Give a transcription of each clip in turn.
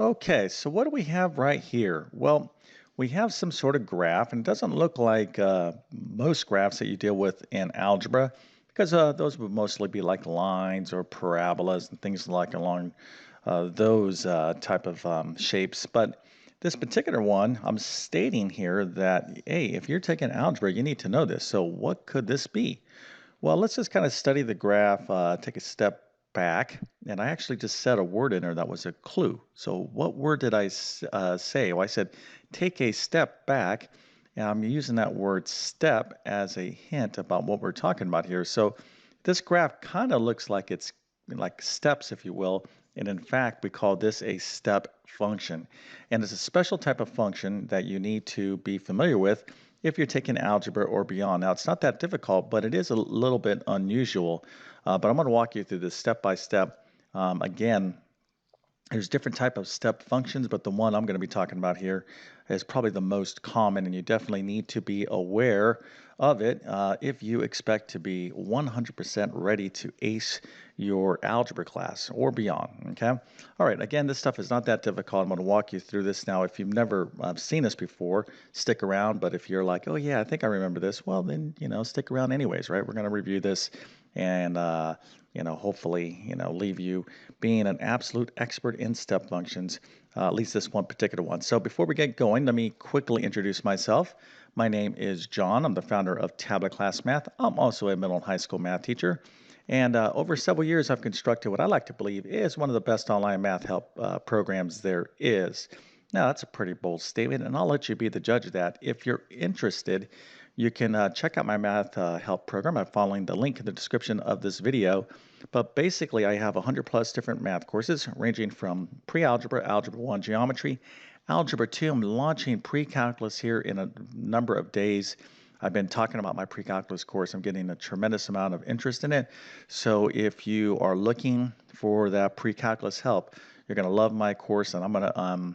Okay, so what do we have right here? Well, we have some sort of graph, and it doesn't look like most graphs that you deal with in algebra, because those would mostly be like lines or parabolas and things like along those type of shapes. But this particular one, I'm stating here that, hey, if you're taking algebra, you need to know this. So what could this be? Well, let's just kind of study the graph, take a step back, and I actually just said a word in there that was a clue. So what word did I say? Well, I said take a step back, and I'm using that word step as a hint about what we're talking about here. So this graph kind of looks like it's like steps, if you will, and in fact, we call this a step function. And it's a special type of function that you need to be familiar with if you're taking algebra or beyond. Now, it's not that difficult, but it is a little bit unusual. But I'm going to walk you through this step by step. Again, there's different type of step functions, but the one I'm going to be talking about here is probably the most common, and you definitely need to be aware of it if you expect to be 100% ready to ace your algebra class or beyond. Okay. All right. Again, this stuff is not that difficult. I'm going to walk you through this now. If you've never seen this before, stick around. But if you're like, oh yeah, I think I remember this, well then stick around anyways, right? We're going to review this and hopefully leave you being an absolute expert in step functions, at least this one particular one. So before we get going, let me quickly introduce myself. My name is John. I'm the founder of TabletClass Math. I'm also a middle and high school math teacher. And over several years, I've constructed what I like to believe is one of the best online math help programs there is. Now, that's a pretty bold statement, and I'll let you be the judge of that. If you're interested, you can check out my math help program by following the link in the description of this video. But basically, I have 100 plus different math courses ranging from pre-algebra, algebra 1 geometry, algebra 2. I'm launching pre-calculus here in a number of days. I've been talking about my pre-calculus course. I'm getting a tremendous amount of interest in it. So if you are looking for that pre-calculus help, you're going to love my course, and I'm going to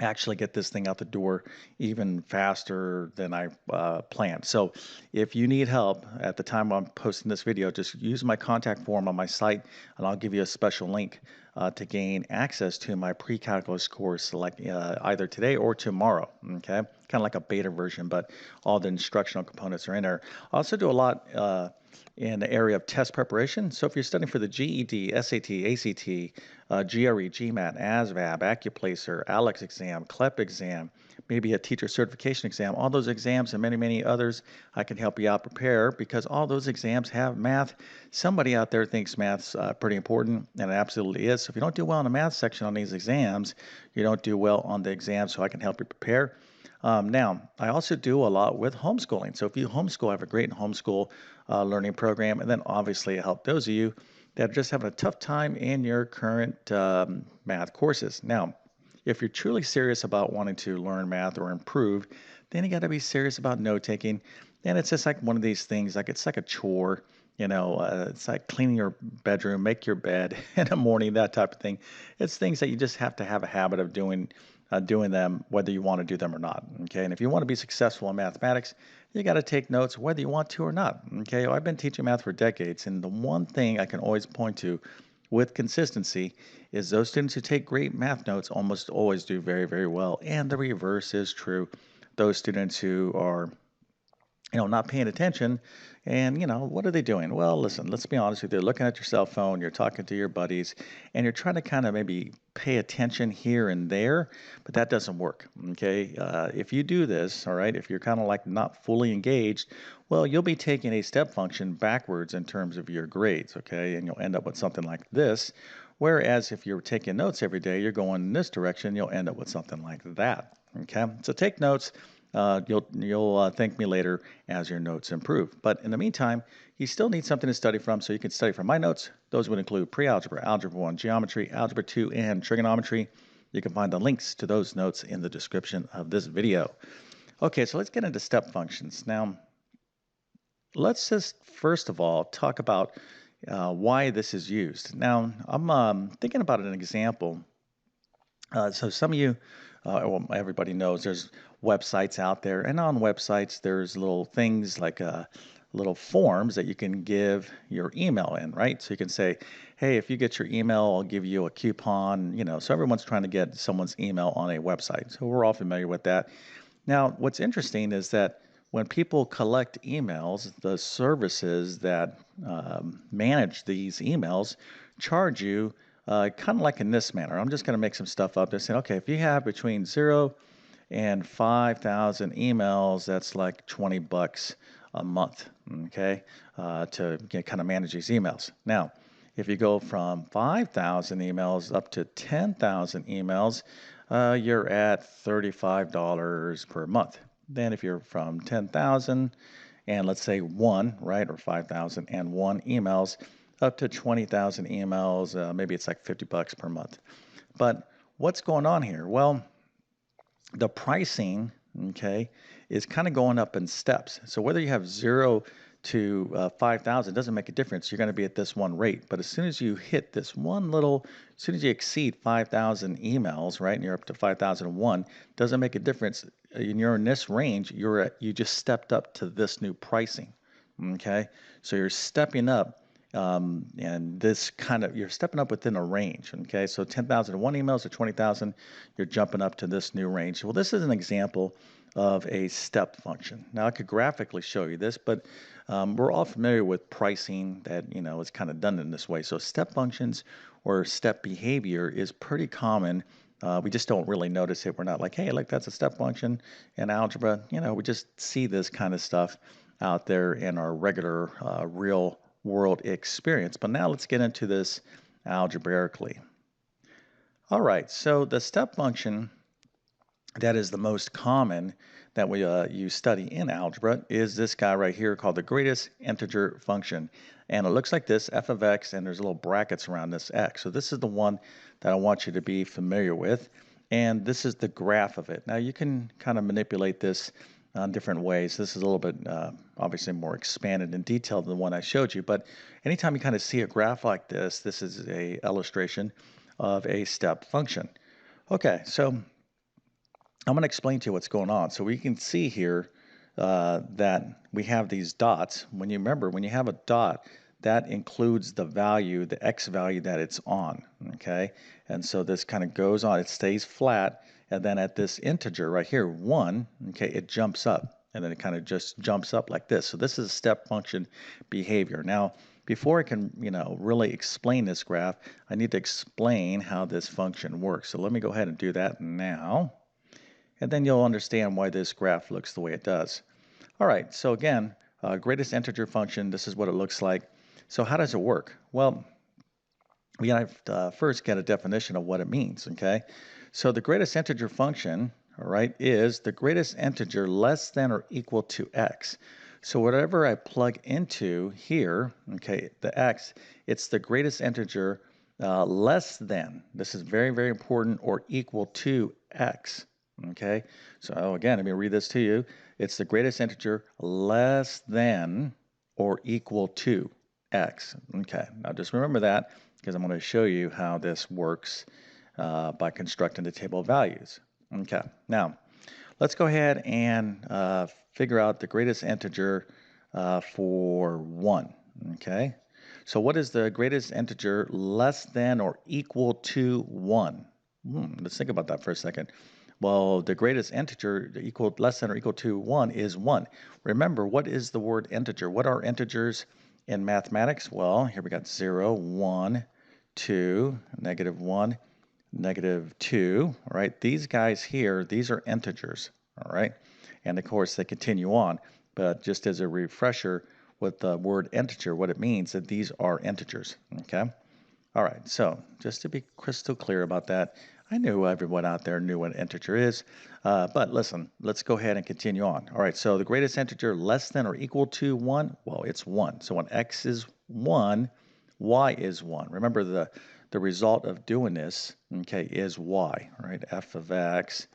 actually get this thing out the door even faster than I planned. So if you need help at the time I'm posting this video, just use my contact form on my site and I'll give you a special link to gain access to my pre-calculus course like either today or tomorrow. Okay, kind of like a beta version, but all the instructional components are in there. I also do a lot in the area of test preparation. So if you're studying for the GED, SAT, ACT, GRE, GMAT, ASVAB, Accuplacer, ALEX exam, CLEP exam, maybe a teacher certification exam, all those exams and many, many others, I can help you out prepare because all those exams have math. Somebody out there thinks math's pretty important, and it absolutely is. So if you don't do well in the math section on these exams, you don't do well on the exam, so I can help you prepare. Now, I also do a lot with homeschooling. So if you homeschool, I have a great homeschool learning program. And then obviously help those of you that are just having a tough time in your current math courses. Now, if you're truly serious about wanting to learn math or improve, then you got to be serious about note taking. And it's just like one of these things, like it's like a chore. It's like cleaning your bedroom, make your bed in the morning, that type of thing. It's things that you just have to have a habit of doing them, whether you want to do them or not. Okay, and if you want to be successful in mathematics, you got to take notes whether you want to or not. Okay, I've been teaching math for decades, and the one thing I can always point to with consistency is those students who take great math notes almost always do very, very well. And the reverse is true. Those students who are not paying attention. And, what are they doing? Well, listen, let's be honest with you. They're looking at your cell phone, you're talking to your buddies, and you're trying to kind of maybe pay attention here and there, but that doesn't work. Okay. If you do this, all right, if you're kind of like not fully engaged, well, you'll be taking a step function backwards in terms of your grades. Okay. And you'll end up with something like this. Whereas if you're taking notes every day, you're going in this direction, you'll end up with something like that. Okay. So take notes. You'll thank me later as your notes improve. But in the meantime, you still need something to study from, so you can study from my notes. Those would include pre-algebra, algebra 1, geometry, algebra 2, and trigonometry. You can find the links to those notes in the description of this video. Okay, so let's get into step functions. Now, let's just first of all talk about why this is used. Now, I'm thinking about an example. So some of you, well, everybody knows there's websites out there, and on websites there's little things like little forms that you can give your email in, right? So you can say, hey, if you get your email, I'll give you a coupon, so everyone's trying to get someone's email on a website. So we're all familiar with that. Now, what's interesting is that when people collect emails, the services that manage these emails charge you kind of like in this manner. I'm just going to make some stuff up. They're saying, okay, if you have between 0 and 5,000 emails, that's like $20 a month, okay, to kind of manage these emails. Now, if you go from 5,000 emails up to 10,000 emails, you're at $35 per month. Then if you're from 10,000 and let's say one, right, or 5,001 emails up to 20,000 emails, maybe it's like $50 per month. But what's going on here? Well, the pricing, okay, is kind of going up in steps. So whether you have 0 to 5,000 doesn't make a difference. You're going to be at this one rate. But as soon as you hit this one little, as soon as you exceed 5,000 emails, right, and you're up to 5,001, doesn't make a difference. You're in this range. You just stepped up to this new pricing. Okay, so you're stepping up. And this you're stepping up within a range, okay? So 10,001 emails to 20,000, you're jumping up to this new range. Well, this is an example of a step function. Now, I could graphically show you this, but we're all familiar with pricing that, is kind of done in this way. So step functions or step behavior is pretty common. We just don't really notice it. We're not like, hey, like that's a step function in algebra. We just see this kind of stuff out there in our regular real world experience. But now let's get into this algebraically. All right, so the step function that is the most common that you study in algebra is this guy right here called the greatest integer function. And it looks like this, f of x, and there's little brackets around this x. So this is the one that I want you to be familiar with. And this is the graph of it. Now you can kind of manipulate this different ways. This is a little bit obviously more expanded and detailed than the one I showed you, but anytime you kind of see a graph like this, this is a illustration of a step function. Okay, so I'm going to explain to you what's going on. So we can see here that we have these dots. When you have a dot, that includes the value, the x value that it's on, okay? And so this kind of goes on, it stays flat, and then at this integer right here, 1, okay, it jumps up, and then it kind of just jumps up like this. So this is a step function behavior. Now, before I can, really explain this graph, I need to explain how this function works. So let me go ahead and do that now, and then you'll understand why this graph looks the way it does. All right, so again, greatest integer function, this is what it looks like. So how does it work? Well, we have to first get a definition of what it means, okay? So the greatest integer function, all right, is the greatest integer less than or equal to x. So whatever I plug into here, okay, the x, it's the greatest integer less than, this is very, very important, or equal to x, okay? So again, let me read this to you. It's the greatest integer less than or equal to x. Okay, now just remember that because I'm going to show you how this works by constructing the table of values. Okay, now let's go ahead and figure out the greatest integer for 1. Okay, so what is the greatest integer less than or equal to 1? Let's think about that for a second. Well, the greatest integer less than or equal to 1 is 1. Remember, what is the word integer? What are integers in mathematics? Well, here we got 0, 1, 2, -1, -2, all right? These guys here, these are integers, all right? And of course, they continue on, but just as a refresher with the word integer, what it means that these are integers, okay? All right, so just to be crystal clear about that, I knew everyone out there knew what an integer is, but listen, let's go ahead and continue on. All right, so the greatest integer less than or equal to 1, well, it's 1. So when x is 1, y is 1. Remember the result of doing this, okay, is y, right? F of x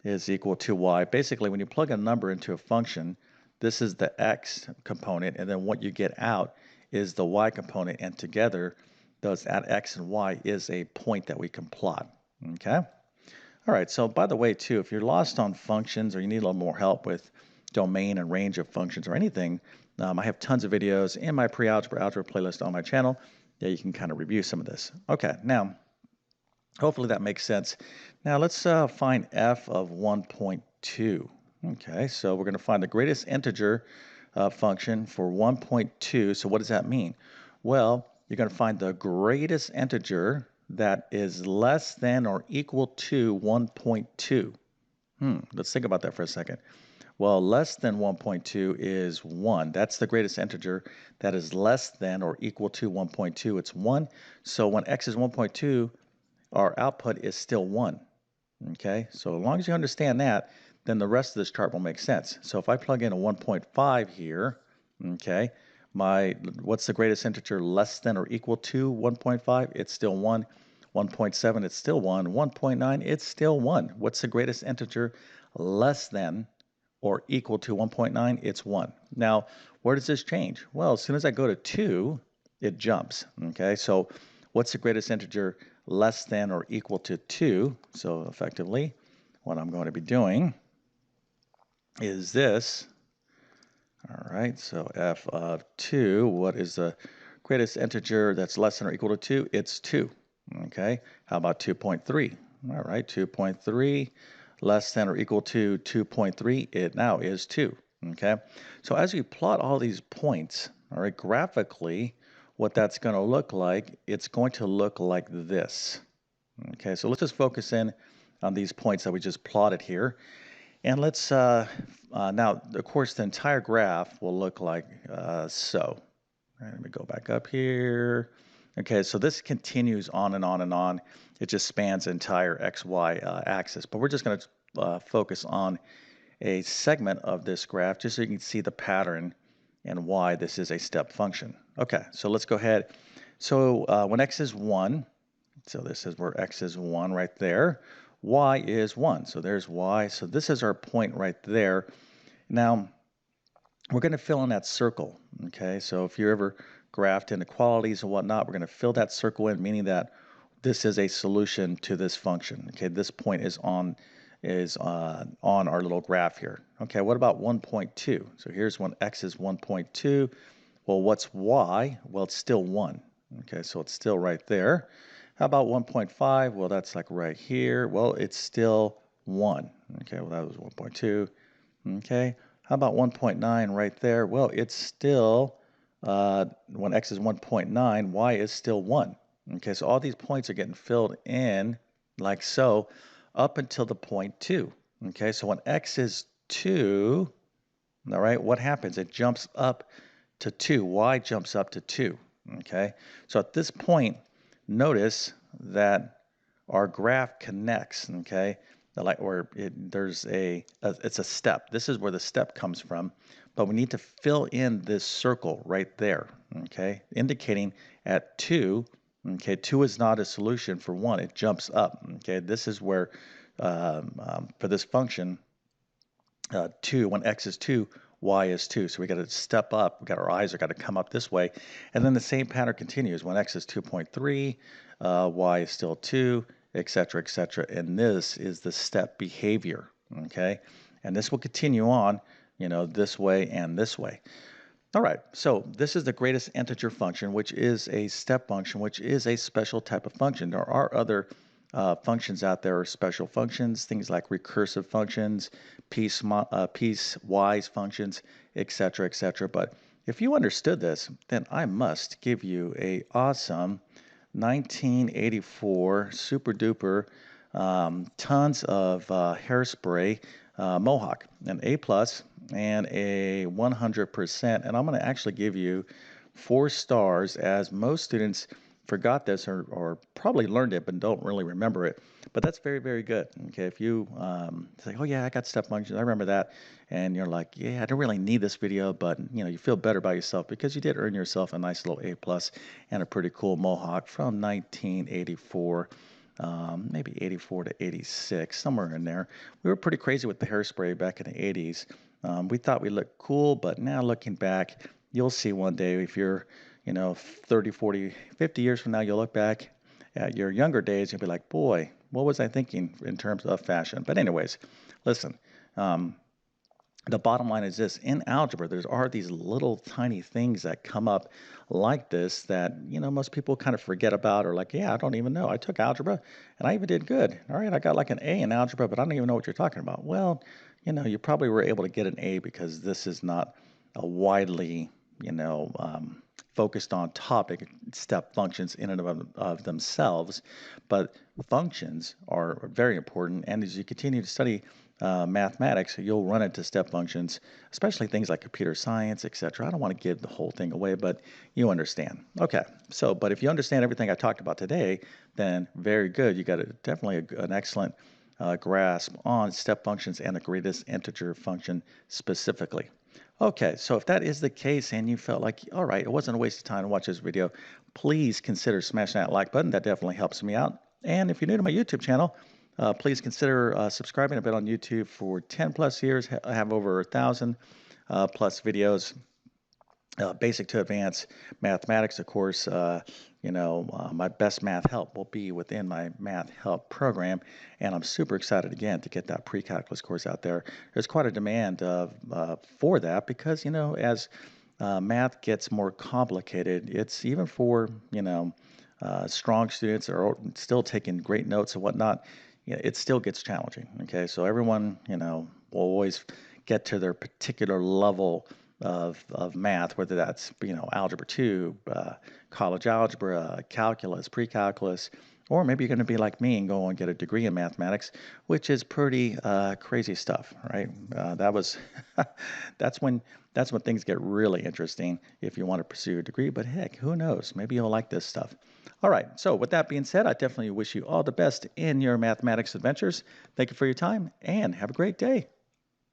is equal to y. Basically, when you plug a number into a function, this is the x component, and then what you get out is the y component, and together, those at x and y is a point that we can plot. Okay? All right, so by the way, too, if you're lost on functions or you need a little more help with domain and range of functions or anything, I have tons of videos in my pre-algebra algebra playlist on my channel. Yeah, you can kind of review some of this. Okay, now hopefully that makes sense. Now let's find f of 1.2. Okay, so we're going to find the greatest integer function for 1.2. So what does that mean? Well, you're going to find the greatest integer that is less than or equal to 1.2. Let's think about that for a second. Well, less than 1.2 is 1. That's the greatest integer that is less than or equal to 1.2. It's 1. So when x is 1.2, our output is still 1. Okay, so as long as you understand that, then the rest of this chart will make sense. So if I plug in a 1.5 here, okay, what's the greatest integer less than or equal to 1.5? It's still 1. 1.7, it's still 1. 1.9, it's still 1. What's the greatest integer less than or equal to 1.9? It's 1. Now, where does this change? Well, as soon as I go to 2, it jumps. Okay, so what's the greatest integer less than or equal to 2? So effectively, what I'm going to be doing is this. All right, so f of 2, what is the greatest integer that's less than or equal to 2? It's 2. Okay, how about 2.3? All right, 2.3 less than or equal to 2.3, it now is 2. Okay, so as you plot all these points, all right, graphically, what that's going to look like, it's going to look like this. Okay, so let's just focus in on these points that we just plotted here. And let's, now, of course, the entire graph will look like so. All right, let me go back up here. Okay, so this continues on and on and on. It just spans the entire XY axis. But we're just going to focus on a segment of this graph just so you can see the pattern and why this is a step function. Okay, so let's go ahead. So when x is 1, so this is where x is 1 right there. Y is 1. So there's y. So this is our point right there. Now, we're going to fill in that circle. Okay, so if you're ever graphed inequalities and whatnot, we're going to fill that circle in, meaning that this is a solution to this function. Okay, this point is on our little graph here. Okay, what about 1.2? So here's when x is 1.2. Well, what's y? Well, it's still 1. Okay, so it's still right there. How about 1.5? Well, that's like right here. Well, it's still 1. Okay, well, that was 1.2. Okay, how about 1.9 right there? Well, it's still, when x is 1.9, y is still 1. Okay, so all these points are getting filled in like so up until the point 2. Okay, so when x is 2, all right, what happens? It jumps up to 2. Y jumps up to 2. Okay, so at this point, notice that our graph connects. Okay, there's it's a step. This is where the step comes from, but we need to fill in this circle right there. Okay, indicating at 2. Okay, 2 is not a solution for 1. It jumps up. Okay, this is where for this function, 2, when x is 2, y is 2. So we got to step up. We got our eyes are got to come up this way. And then the same pattern continues. When x is 2.3, y is still 2, etc., etc. And this is the step behavior. Okay, and this will continue on, this way and this way. All right, so this is the greatest integer function, which is a step function, which is a special type of function. There are other functions out there, special functions, things like recursive functions, piecewise functions, etc., etc. But if you understood this, then I must give you a awesome 1984 super duper tons of hairspray Mohawk, an A plus and a 100%. And I'm going to actually give you 4 stars, as most students forgot this or probably learned it but don't really remember it. But that's very, very good. Okay, if you say, oh yeah, I got step functions, I remember that, and you're like, yeah, I don't really need this video, but you feel better about yourself because you did earn yourself a nice little A plus and a pretty cool Mohawk from 1984. Maybe 84 to 86, somewhere in there. We were pretty crazy with the hairspray back in the 80s. We thought we looked cool, but now looking back, you'll see one day if you're 30, 40, 50 years from now, you'll look back at your younger days, you'll be like, boy, what was I thinking in terms of fashion? But anyways, listen, the bottom line is this: in algebra, there are these little tiny things that come up like this that, most people kind of forget about, or like, yeah, I don't even know. I took algebra and I even did good. All right, I got like an A in algebra, but I don't even know what you're talking about. Well, you probably were able to get an A because this is not a widely, you know, um, focused on topic, step functions in and of themselves, but functions are very important. And as you continue to study mathematics, you'll run into step functions, especially things like computer science, etc. I don't want to give the whole thing away, but you understand. Okay, so, but if you understand everything I talked about today, then very good. You got definitely an excellent grasp on step functions and the greatest integer function specifically. Okay, so if that is the case and you felt like, all right, it wasn't a waste of time to watch this video, please consider smashing that like button. That definitely helps me out. And if you're new to my YouTube channel, please consider subscribing. I've been on YouTube for 10 plus years. I have over 1,000 plus videos, basic to advanced mathematics. Of course, my best math help will be within my math help program. And I'm super excited again to get that pre-calculus course out there. There's quite a demand for that because, as math gets more complicated, it's even for, strong students that are still taking great notes and whatnot, it still gets challenging. Okay, so everyone, will always get to their particular level of math, whether that's, algebra 2, college algebra, calculus, pre-calculus, or maybe you're going to be like me and go and get a degree in mathematics, which is pretty crazy stuff, right? That was that's when things get really interesting if you want to pursue a degree. But heck, who knows? Maybe you'll like this stuff. All right. So with that being said, I definitely wish you all the best in your mathematics adventures. Thank you for your time and have a great day.